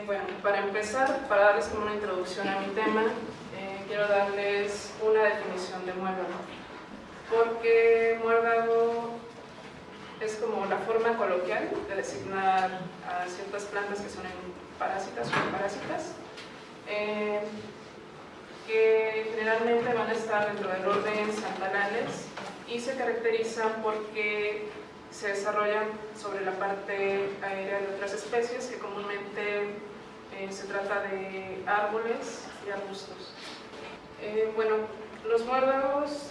Bueno, para empezar, para darles como una introducción a mi tema, quiero darles una definición de muérdago, porque muérdago es como la forma coloquial de designar a ciertas plantas que son parásitas o parásitas, que generalmente van a estar dentro del orden Santalales y se caracterizan porque se desarrollan sobre la parte aérea de otras especies, que comúnmente se trata de árboles y arbustos. Bueno, los muérdagos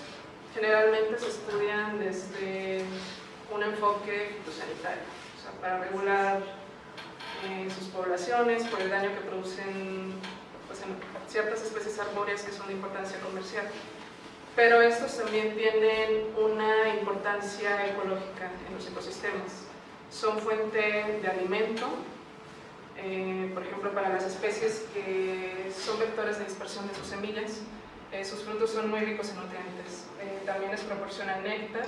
generalmente se estudian desde un enfoque fitosanitario, o sea, para regular sus poblaciones por el daño que producen pues, en ciertas especies arbóreas que son de importancia comercial. Pero estos también tienen una importancia ecológica en los ecosistemas. Son fuente de alimento, por ejemplo, para las especies que son vectores de dispersión de sus semillas. Sus frutos son muy ricos en nutrientes. También les proporcionan néctar.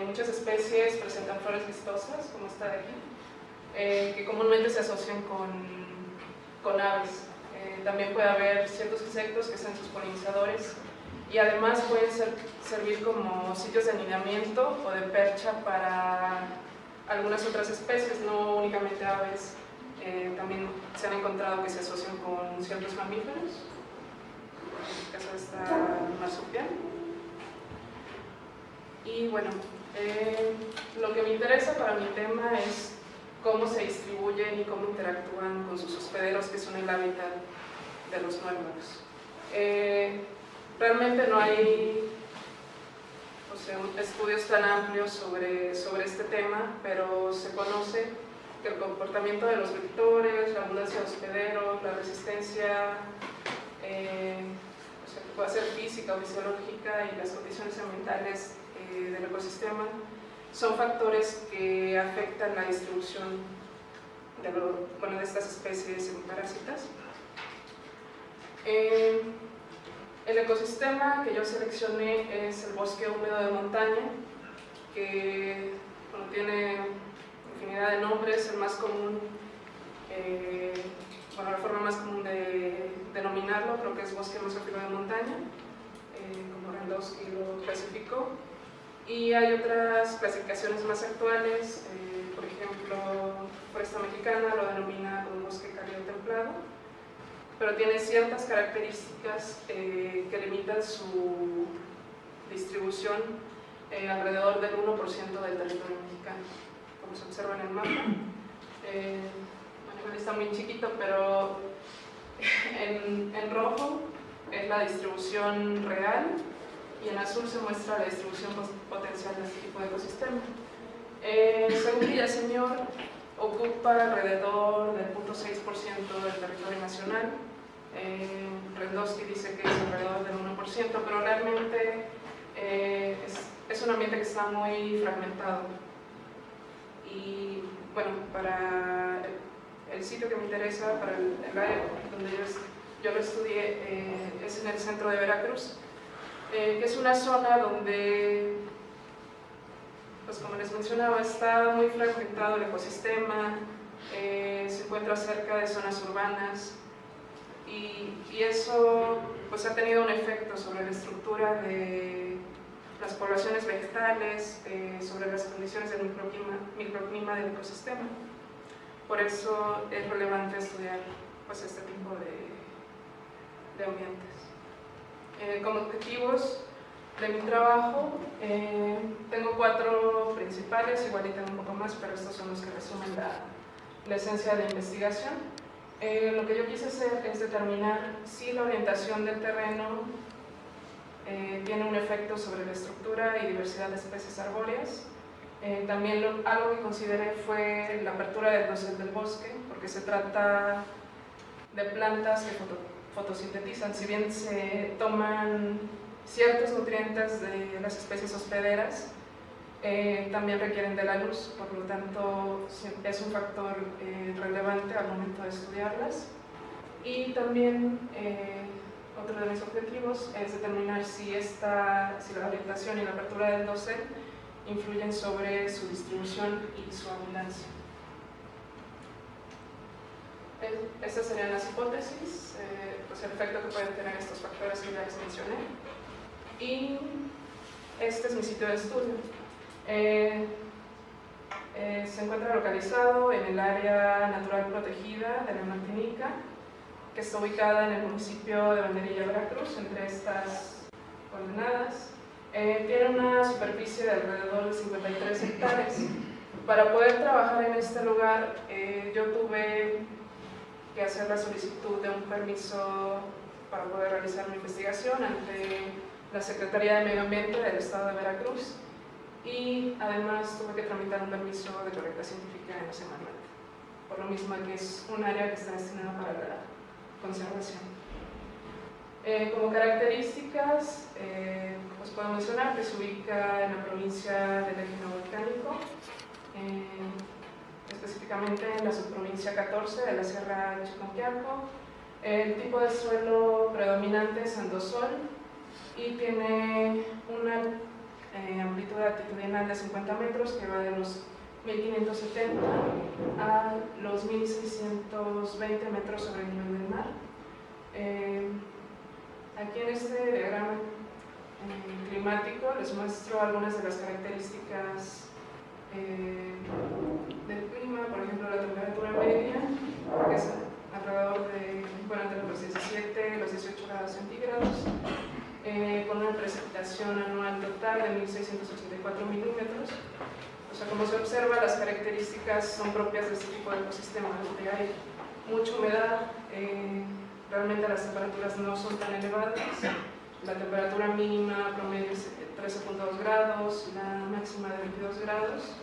Muchas especies presentan flores vistosas, como esta de aquí, que comúnmente se asocian con aves. También puede haber ciertos insectos que sean sus polinizadores, y además pueden servir como sitios de anidamiento o de percha para algunas otras especies, no únicamente aves. También se han encontrado que se asocian con ciertos mamíferos, en el caso de esta marsupial. Y bueno, lo que me interesa para mi tema es cómo se distribuyen y cómo interactúan con sus hospederos, que son el hábitat de los muérdanos. Realmente no hay estudios tan amplios sobre este tema, pero se conoce que el comportamiento de los vectores, la abundancia de hospederos, la resistencia, que puede ser física o fisiológica, y las condiciones ambientales del ecosistema son factores que afectan la distribución de estas especies parásitas. El ecosistema que yo seleccioné es el bosque húmedo de montaña, que tiene infinidad de nombres. El más común, la forma más común de denominarlo creo que es bosque mesófilo de montaña, como Rendowski lo clasificó. Y hay otras clasificaciones más actuales, por ejemplo, Foresta Mexicana lo denomina como bosque cálido templado, pero tiene ciertas características que limitan su distribución alrededor del 1% del territorio mexicano, como se observa en el mapa. Bueno, está muy chiquito, pero en rojo es la distribución real, y en azul se muestra la distribución potencial de este tipo de ecosistema. Según Villaseñor, ocupa alrededor del 0.6% del territorio nacional. Rendowski dice que es alrededor del 1%, pero realmente es un ambiente que está muy fragmentado. Y bueno, para el sitio que me interesa, para el área donde yo lo estudié, es en el centro de Veracruz, que es una zona donde, pues como les mencionaba, está muy fragmentado el ecosistema, se encuentra cerca de zonas urbanas, y eso pues ha tenido un efecto sobre la estructura de las poblaciones vegetales, sobre las condiciones del microclima del ecosistema. Por eso es relevante estudiar pues este tipo de ambientes. Como objetivos de mi trabajo, tengo 4 principales, igual y tengo un poco más, pero estos son los que resumen la esencia de la investigación. Lo que yo quise hacer es determinar si la orientación del terreno tiene un efecto sobre la estructura y diversidad de especies arbóreas. También algo que consideré fue la apertura del dosel del bosque, porque se trata de plantas que fotosintetizan. Si bien se toman ciertos nutrientes de las especies hospederas, también requieren de la luz, por lo tanto es un factor relevante al momento de estudiarlas. Y también otro de mis objetivos es determinar si la orientación y la apertura del dosel influyen sobre su distribución y su abundancia. Estas serían las hipótesis, pues el efecto que pueden tener estos factores que ya les mencioné. Y este es mi sitio de estudio. Se encuentra localizado en el área natural protegida de la Martinica, que está ubicada en el municipio de Banderilla, Veracruz, entre estas coordenadas. Tiene una superficie de alrededor de 53 hectáreas. Para poder trabajar en este lugar, yo tuve que hacer la solicitud de un permiso para poder realizar mi investigación ante la Secretaría de Medio Ambiente del Estado de Veracruz, y además tuve que tramitar un permiso de colecta científica en la Semarnat, por lo mismo que es un área que está destinada para la conservación. Como características, pues puedo mencionar que se ubica en la provincia del Eje Neovolcánico, específicamente en la subprovincia 14 de la Sierra Chiconquiaco. El tipo de suelo predominante es andosol y tiene una amplitud altitudinal de 50 metros que va de los 1570 a los 1620 metros sobre el nivel del mar. Aquí en este diagrama climático les muestro algunas de las características del clima. Por ejemplo, la temperatura media, que es alrededor de, entre los 17 y los 18 grados centígrados, con una precipitación anual total de 1.684 milímetros. O sea, como se observa, las características son propias de este tipo de ecosistema, donde hay mucha humedad, realmente las temperaturas no son tan elevadas. La temperatura mínima promedio es 13.2 grados, la máxima de 22 grados,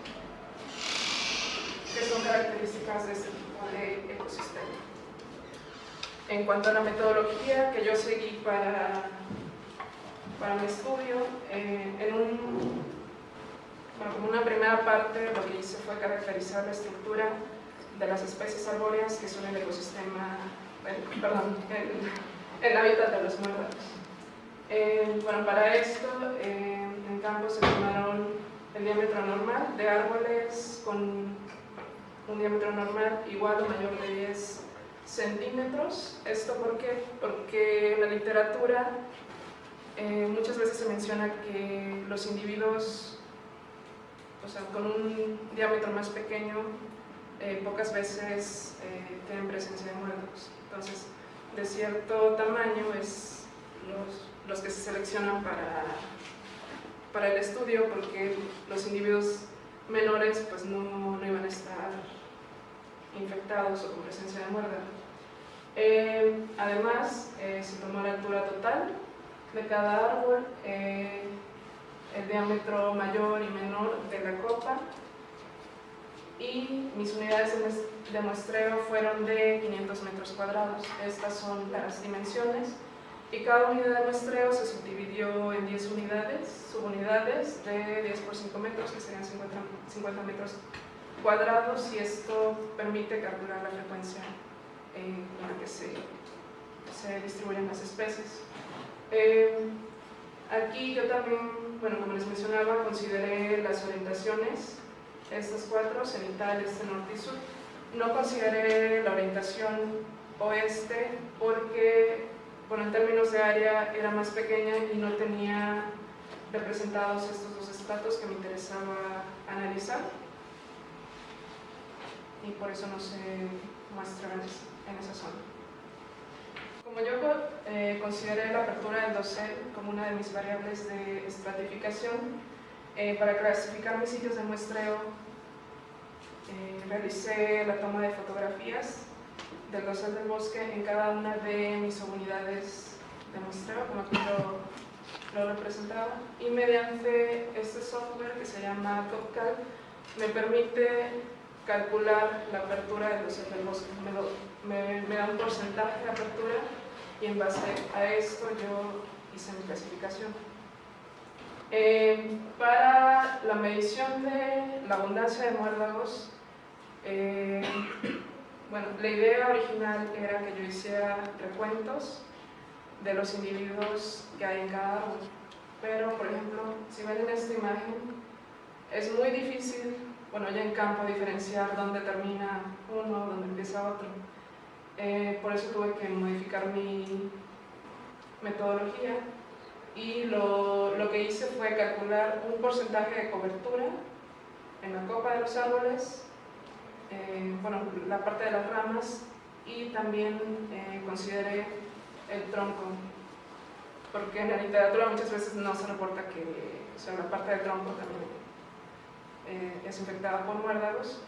que son características de este tipo de ecosistema. En cuanto a la metodología que yo seguí para mi estudio, como una primera parte lo que hice fue caracterizar la estructura de las especies arbóreas que son el ecosistema, el hábitat de los muérdanos. Para esto, en campo se tomaron el diámetro normal de árboles con un diámetro normal igual o mayor de 10 centímetros. ¿Esto por qué? Porque en la literatura muchas veces se menciona que los individuos, con un diámetro más pequeño, pocas veces tienen presencia de muérdanos. Entonces, de cierto tamaño es los que se seleccionan para el estudio, porque los individuos menores pues no iban a estar infectados o con presencia de muérdanos. Además, se tomó la altura total de cada árbol, el diámetro mayor y menor de la copa, y mis unidades de muestreo fueron de 500 metros cuadrados. Estas son las dimensiones, y cada unidad de muestreo se subdividió en 10 unidades, subunidades de 10 por 5 metros, que serían 50 metros cuadrados, y esto permite calcular la frecuencia con la que se distribuyen las especies. Aquí yo también, como les mencionaba, consideré las orientaciones, estas 4, cenital, este, norte y sur. No consideré la orientación oeste porque, en términos de área era más pequeña y no tenía representados estos dos estratos que me interesaba analizar, y por eso no se muestran en esa zona. Como yo consideré la apertura del dosel como una de mis variables de estratificación, para clasificar mis sitios de muestreo, realicé la toma de fotografías del dosel del bosque en cada una de mis subunidades de muestreo, como aquí lo representaba, y mediante este software que se llama TopCal me permite calcular la apertura del dosel del bosque. Me da un porcentaje de apertura, y en base a esto yo hice mi clasificación. Para la medición de la abundancia de muérdagos, la idea original era que yo hiciera recuentos de los individuos que hay en cada árbol, pero por ejemplo, si ven en esta imagen, es muy difícil, ya en campo, diferenciar dónde termina uno, dónde empieza otro. por eso tuve que modificar mi metodología y lo que hice fue calcular un porcentaje de cobertura en la copa de los árboles, bueno, la parte de las ramas, y también consideré el tronco, porque en la literatura muchas veces no se reporta que, o sea, la parte del tronco también es infectada por muérdagos,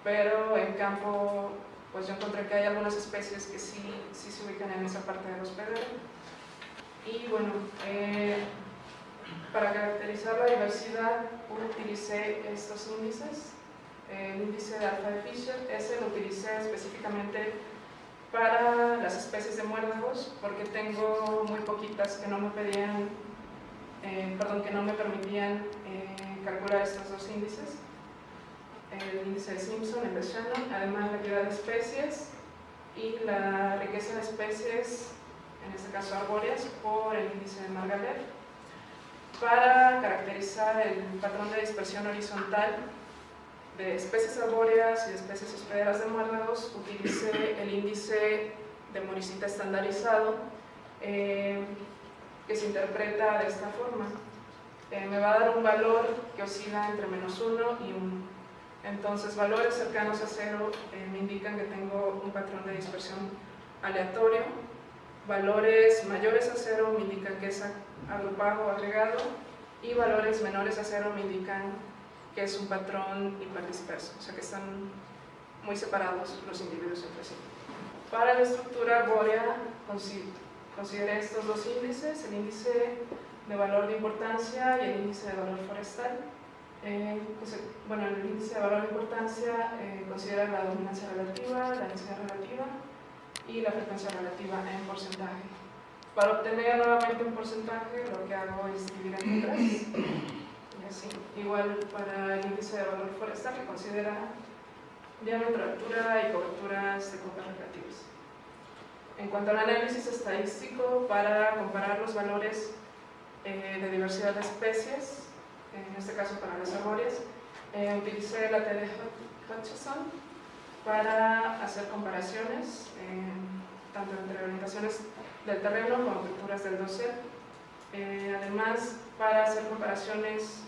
pero en campo pues yo encontré que hay algunas especies que sí se ubican en esa parte del hospedero. Y bueno, para caracterizar la diversidad utilicé estos índices. El índice de alfa de Fisher, ese lo utilicé específicamente para las especies de muérdagos, porque tengo muy poquitas que no me pedían, que no me permitían calcular estos dos índices: el índice de Simpson, el de Shannon, además la cantidad de especies y la riqueza de especies, en este caso arbóreas, por el índice de Margalef. Para caracterizar el patrón de dispersión horizontal de especies arbóreas y de especies hospederas de muérdagos, utilicé el índice de Morishita estandarizado, que se interpreta de esta forma. Me va a dar un valor que oscila entre -1 y 1. Entonces, valores cercanos a 0 me indican que tengo un patrón de dispersión aleatorio. Valores mayores a 0 me indican que es agrupado o agregado, y valores menores a 0 me indican que es un patrón hiperdisperso, o sea que están muy separados los individuos entre sí. Para la estructura arbórea consideré estos dos índices: el índice de valor de importancia y el índice de valor forestal. El índice de valor de importancia considera la dominancia relativa, la densidad relativa y la frecuencia relativa en porcentaje. Para obtener nuevamente un porcentaje, lo que hago es dividir entre 3. Y así. Igual para el índice de valor forestal, que considera diámetro, altura y coberturas de copas relativas. En cuanto al análisis estadístico, para comparar los valores de diversidad de especies, en este caso para las arbóreas, utilicé la T de Hutchison para hacer comparaciones, tanto entre orientaciones del terreno como culturas del dosel. Además, para hacer comparaciones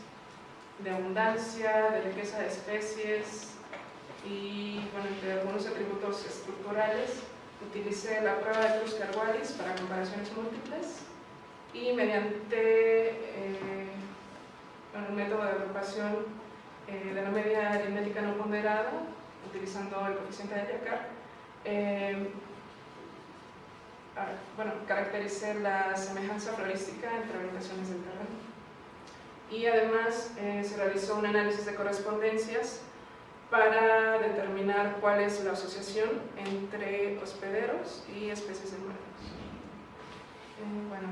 de abundancia, de riqueza de especies y, bueno, entre algunos atributos estructurales, utilicé la prueba de Kruskal-Wallis para comparaciones múltiples, y mediante un método de agrupación de la media aritmética no ponderada, utilizando el coeficiente de Jacquard, caractericé la semejanza florística entre orientaciones del terreno. Y además se realizó un análisis de correspondencias para determinar cuál es la asociación entre hospederos y especies de muérdagos. Bueno,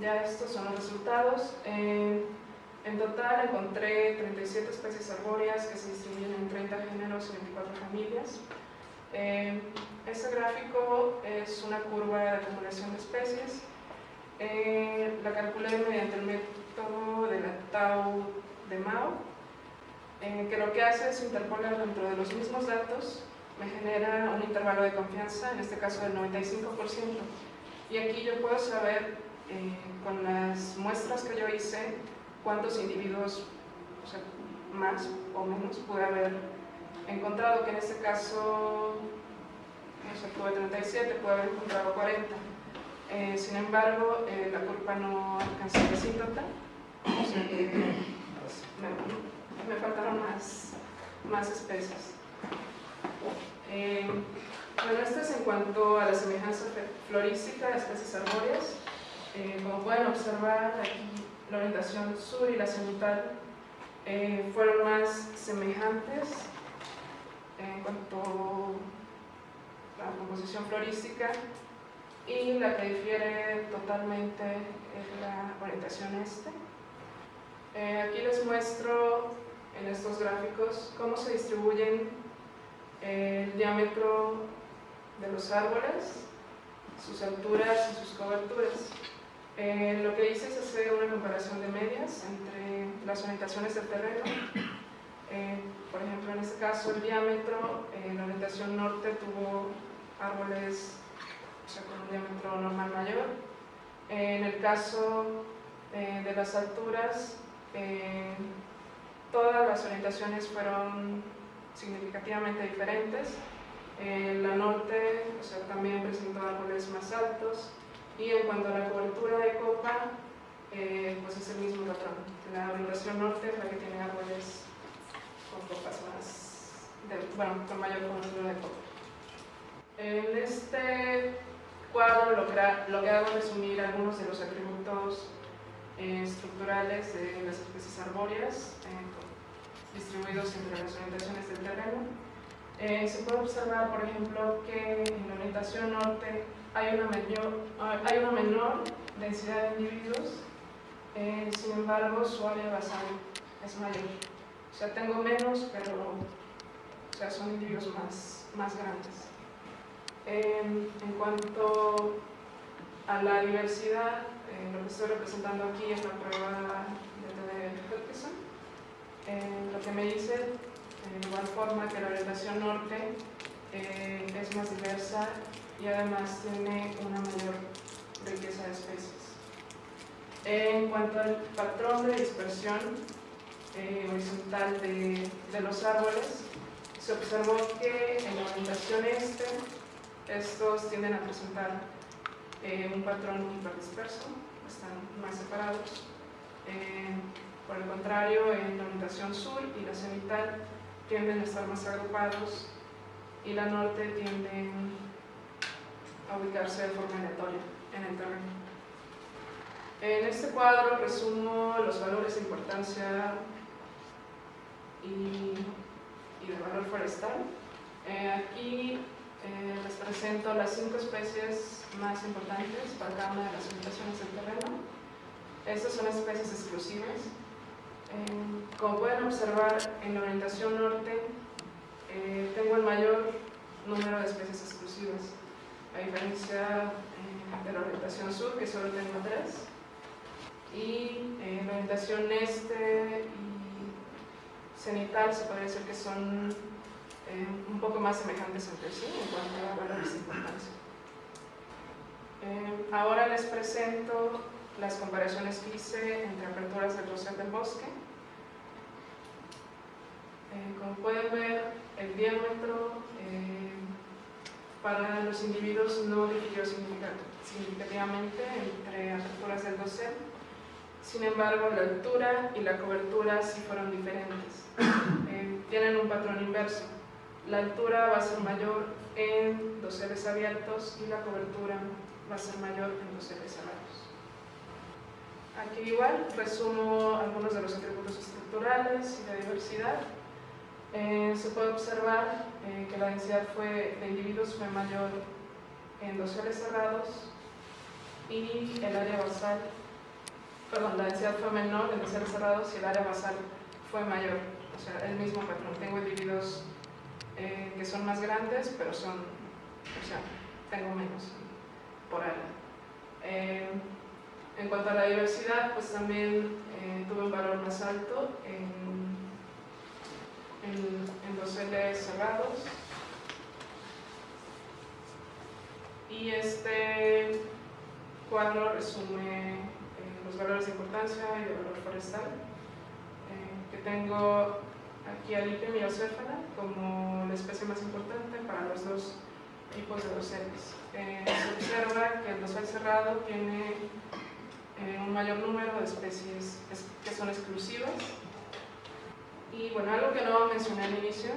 ya estos son los resultados. En total encontré 37 especies arbóreas que se distribuyen en 30 géneros y 24 familias. Este gráfico es una curva de acumulación de especies. La calculé mediante el método de la Tau de Mao, que lo que hace es interpolar dentro de los mismos datos, me genera un intervalo de confianza, en este caso del 95%. Y aquí yo puedo saber, con las muestras que yo hice, cuántos individuos, o sea, más o menos, pude haber encontrado, que en este caso, no sé, tuve 37, pude haber encontrado 40. Sin embargo, la curva no alcanzó la asíntota, o sea que pues, me faltaron más especies. Bueno, esto es en cuanto a la semejanza florística de especies arbóreas. Como pueden observar, aquí la orientación sur y la cenital fueron más semejantes en cuanto a la composición florística, y la que difiere totalmente es la orientación este. Aquí les muestro en estos gráficos cómo se distribuyen el diámetro de los árboles, sus alturas y sus coberturas. Lo que hice es hacer una comparación de medias entre las orientaciones del terreno. Por ejemplo, en este caso el diámetro, la orientación norte tuvo árboles, o sea, con un diámetro normal mayor. En el caso de las alturas, todas las orientaciones fueron significativamente diferentes. La norte, o sea, también presentó árboles más altos, y en cuanto a la cobertura de copa, pues es el mismo patrón. La orientación norte es la que tiene árboles con copas con mayor cobertura de copa. En este cuadro lo que hago es resumir algunos de los atributos estructurales de las especies arbóreas distribuidos entre las orientaciones del terreno. Se puede observar, por ejemplo, que en la orientación norte hay una menor densidad de individuos, sin embargo su área basal es mayor. O sea, tengo menos, pero o sea, son individuos más grandes. En cuanto a la diversidad, lo que estoy representando aquí es la prueba de Hutchinson. Lo que me dice, de igual forma, que la orientación norte es más diversa y además tiene una mayor riqueza de especies. En cuanto al patrón de dispersión horizontal de los árboles, se observó que en la orientación este, estos tienden a presentar un patrón hiperdisperso, están más separados. Por el contrario, en la orientación sur y la cenital tienden a estar más agrupados, y la norte tienden a ubicarse de forma aleatoria en el terreno. En este cuadro resumo los valores de importancia y de valor forestal. Aquí les presento las 5 especies más importantes para cada una de las orientaciones del terreno. Estas son especies exclusivas. Como pueden observar, en la orientación norte tengo el mayor número de especies exclusivas, a diferencia de la orientación sur, que solo tengo 3. Y en la orientación este y cenital se puede decir que son un poco más semejantes entre sí en cuanto a valores de importancia. Ahora les presento las comparaciones que hice entre aperturas del dosel del bosque. Como pueden ver, el diámetro para los individuos no difirió significativamente entre aperturas del dosel. Sin embargo, la altura y la cobertura sí fueron diferentes. Tienen un patrón inverso. La altura va a ser mayor en doseles abiertos y la cobertura va a ser mayor en doseles cerrados. Aquí igual resumo algunos de los atributos estructurales y de diversidad. Se puede observar que la densidad de individuos fue mayor en doseles cerrados, y el área basal, la densidad fue menor en doseles cerrados y el área basal fue mayor. O sea, el mismo patrón. Tengo individuos que son más grandes, pero tengo menos por área. En cuanto a la diversidad, pues también tuve un valor más alto en doseles cerrados, y este cuadro resume los valores de importancia y de valor forestal, que tengo aquí a Lichen y Océfala como la especie más importante para los 2 tipos de doseles. Se observa que el dosel cerrado tiene un mayor número de especies que son exclusivas. Y bueno, algo que no mencioné al inicio,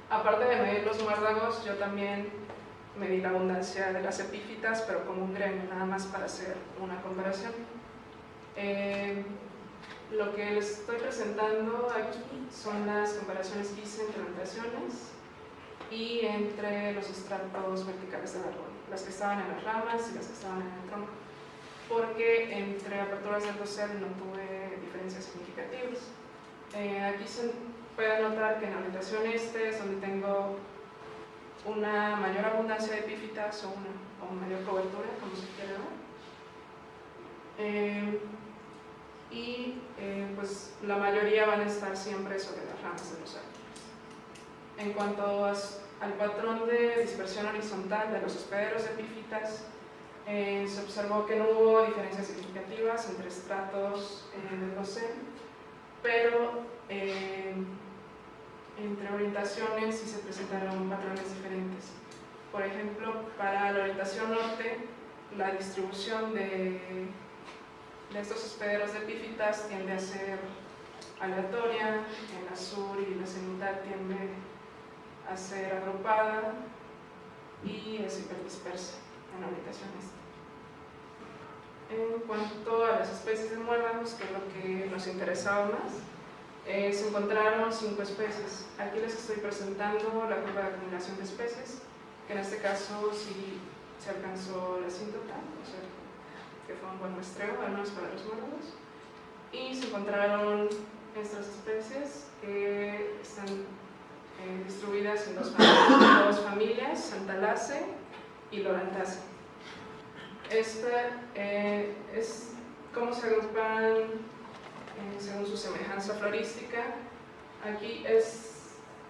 aparte de medir los muérdagos, yo también medí la abundancia de las epífitas, pero como un gremio, nada más para hacer una comparación. Lo que les estoy presentando aquí son las comparaciones que hice entre orientaciones y entre los estratos verticales del árbol, las que estaban en las ramas y las que estaban en el tronco, porque entre aperturas del dosel no tuve diferencias significativas. Aquí se puede notar que en la orientación este es donde tengo una mayor abundancia de epífitas o mayor cobertura, como se quiere ver. Pues la mayoría van a estar siempre sobre las ramas de los árboles. En cuanto al patrón de dispersión horizontal de los hospederos de epífitas, se observó que no hubo diferencias significativas entre estratos del dosel, pero entre orientaciones sí se presentaron patrones diferentes. Por ejemplo, para la orientación norte, la distribución de estos hospederos de epífitas tiende a ser aleatoria, en la sur y la cenital tiende a ser agrupada y es hiperdispersa en la orientación este. En cuanto a las especies de muérdagos, que es lo que nos interesaba más, se encontraron 5 especies. Aquí les estoy presentando la curva de acumulación de especies, que en este caso sí se alcanzó la asíntota, o sea, que fue un buen muestreo, al menos para los muérdagos. Y se encontraron estas especies que están distribuidas en dos familias, Santalace y Lorantace. Esta es cómo se agrupan según su semejanza florística. Aquí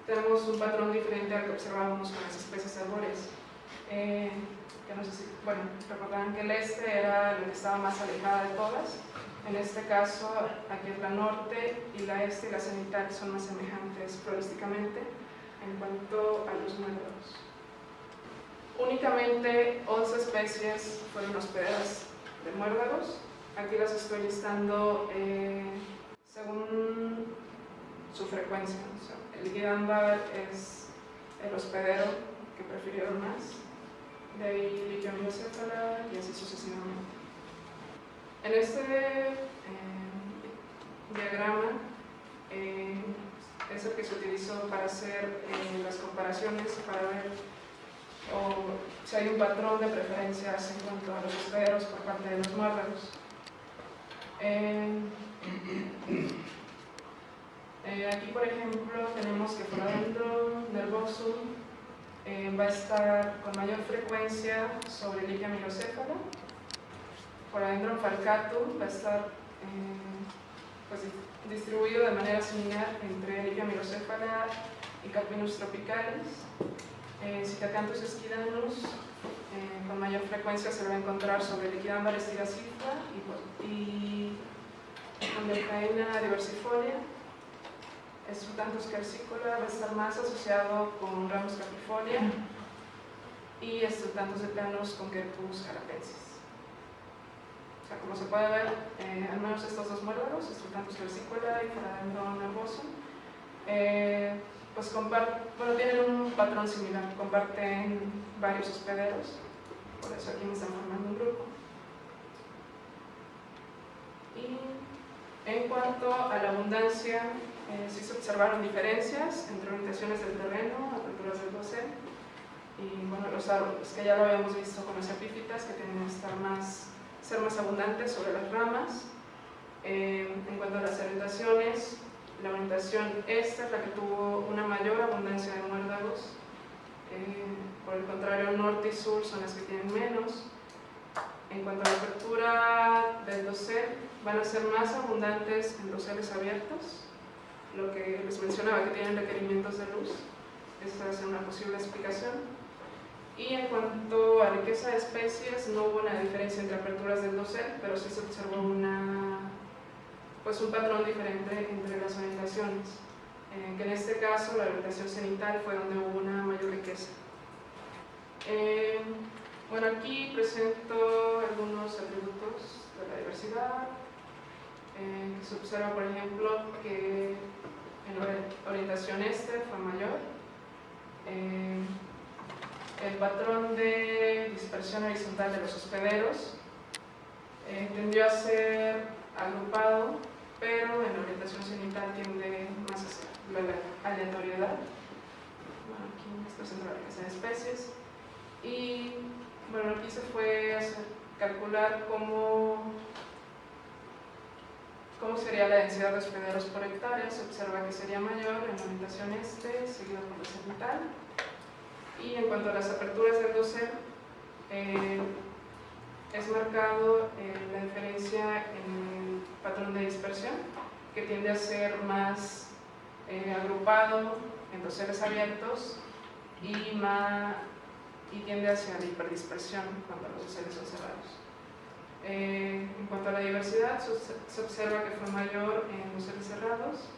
tenemos un patrón diferente al que observábamos con las especies arbóreas. Que no sé si, bueno, recordarán que el este era la que estaba más alejada de todas. En este caso, aquí es la norte y la este y la cenital son más semejantes florísticamente en cuanto a los muérdagos. Únicamente 11 especies fueron hospederas de muérdagos. Aquí las estoy listando según su frecuencia. O sea, el guiámbar es el hospedero que prefirieron más, de ahí Liquiamyocéfala y así sucesivamente. En este diagrama es el que se utilizó para hacer las comparaciones, para ver si hay un patrón de preferencias en cuanto a los hospederos por parte de los muérdagos. Aquí, por ejemplo, tenemos que Foradendron nervosum va a estar con mayor frecuencia sobre Liquiamyocéfala. Foradendron falcatum va a estar pues, distribuido de manera similar entre Liquiamyocéfala y Carpinus tropicalis. Cicacanthus esquidanus con mayor frecuencia se va a encontrar sobre Liquidambar estiracifra y Condylcaena diversifolia. Estrutanthus quercicola va a estar más asociado con Ramus caprifolia y Estrutanthus decanus con Quercus carapensis. O sea, como se puede ver, al menos estos dos muérdagos, Estrutanthus quercicola y Foradendron nervosum, pues tienen un patrón similar, comparten varios hospederos, por eso aquí me están formando un grupo. Y en cuanto a la abundancia, sí se observaron diferencias entre orientaciones del terreno, aperturas del dosel, y bueno, los árboles, que ya lo habíamos visto con las epífitas, que tienen que ser más abundantes sobre las ramas. En cuanto a las orientaciones, la orientación esta es la que tuvo una mayor abundancia de muérdagos, por el contrario norte y sur son las que tienen menos. En cuanto a la apertura del dosel, van a ser más abundantes en doseles abiertos, lo que les mencionaba que tienen requerimientos de luz, esa va a ser una posible explicación. Y en cuanto a riqueza de especies, no hubo una diferencia entre aperturas del dosel, pero sí se observó un patrón diferente entre las orientaciones, que en este caso la orientación cenital fue donde hubo una mayor riqueza. Bueno, aquí presento algunos atributos de la diversidad. Se observa, por ejemplo, que en la orientación este fue mayor. El patrón de dispersión horizontal de los hospederos tendió a ser agrupado, pero en la orientación cenital tiende más hacia la aleatoriedad. Bueno, aquí está centrada la riqueza de especies. Y bueno, aquí se fue a calcular cómo sería la densidad de hospederos por hectárea. Se observa que sería mayor en la orientación este, seguido por la cenital. Y en cuanto a las aperturas del dosel, es marcado la diferencia en el patrón de dispersión, que tiende a ser más agrupado en doseles abiertos y tiende hacia la hiperdispersión cuando los dosieles son cerrados. En cuanto a la diversidad, se observa que fue mayor en dosieles cerrados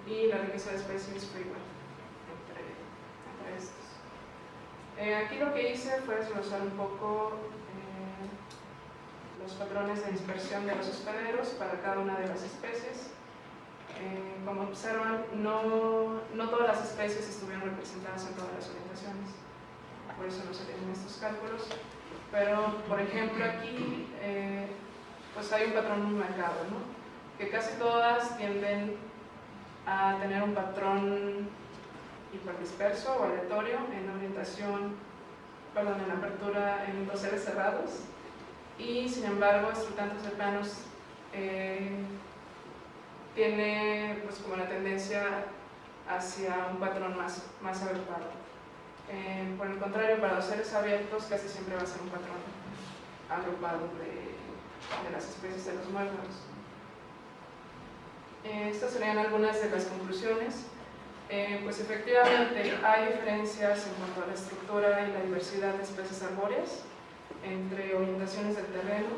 y la riqueza de especies fue igual entre estos. Aquí lo que hice fue desglosar un poco los patrones de dispersión de los hospederos para cada una de las especies. Como observan, no todas las especies estuvieron representadas en todas las orientaciones, por eso no se tienen estos cálculos, pero por ejemplo aquí pues hay un patrón muy marcado, ¿no? Que casi todas tienden a tener un patrón hiperdisperso o aleatorio en la orientación, perdón, en la apertura en dosieles cerrados, y sin embargo estrutantes de planos tiene pues como una tendencia hacia un patrón más agrupado. Por el contrario, para dosieles abiertos casi siempre va a ser un patrón agrupado de las especies de los muérdanos. Estas serían algunas de las conclusiones. Pues efectivamente hay diferencias en cuanto a la estructura y la diversidad de especies arbóreas entre orientaciones del terreno.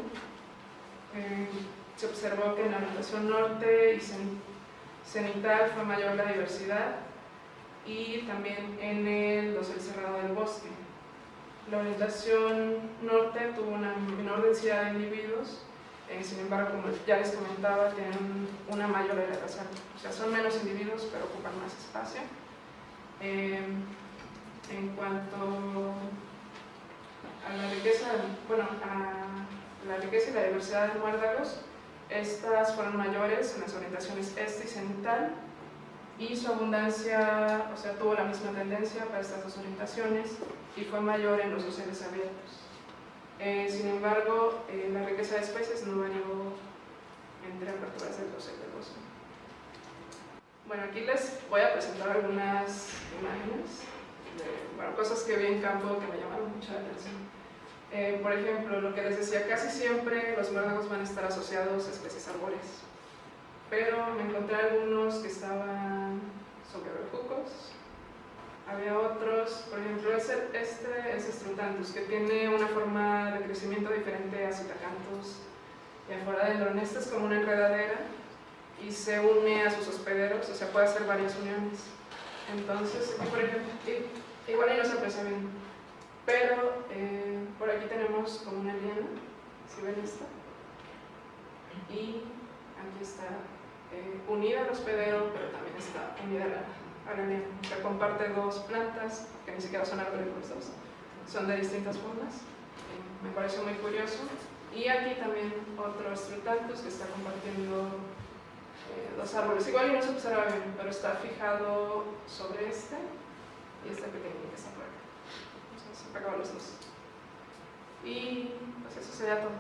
Se observó que en la orientación norte y cenital fue mayor la diversidad, y también en el dosel cerrado del bosque. La orientación norte tuvo una menor densidad de individuos, sin embargo, como ya les comentaba, tienen una mayor elevación, o sea, son menos individuos pero ocupan más espacio. En cuanto a la riqueza, a la riqueza y la diversidad de muérdagos, estas fueron mayores en las orientaciones este y cenital, y su abundancia, o sea, tuvo la misma tendencia para estas dos orientaciones y fue mayor en los doseles abiertos. Sin embargo, la riqueza de especies no varió entre aperturas del dosel del bosque. Bueno, aquí les voy a presentar algunas imágenes de cosas que vi en campo que me llamaron mucho la atención. Por ejemplo, lo que les decía, casi siempre los muérdagos van a estar asociados a especies arbóreas, pero me encontré algunos que estaban sobre bejucos. Había otros, por ejemplo, este es Strutanthus, que tiene una forma de crecimiento diferente a Citacanthus y a Foradendron. Esta es como una enredadera y se une a sus hospederos, o sea, puede hacer varias uniones. Entonces, aquí por ejemplo, igual ahí no se aprecia bien, pero por aquí tenemos como una liana, si ven esto, y aquí está unida al hospedero, pero también está unida a la liana. O sea, comparte dos plantas, que ni siquiera son árboles los dos, son de distintas formas. Me pareció muy curioso. Y aquí también otro Strutanthus que está compartiendo dos árboles. Igual y no se observa bien, pero está fijado sobre este y este pequeño que está por acá. Entonces, se pegaban los dos. Y pues eso sería todo.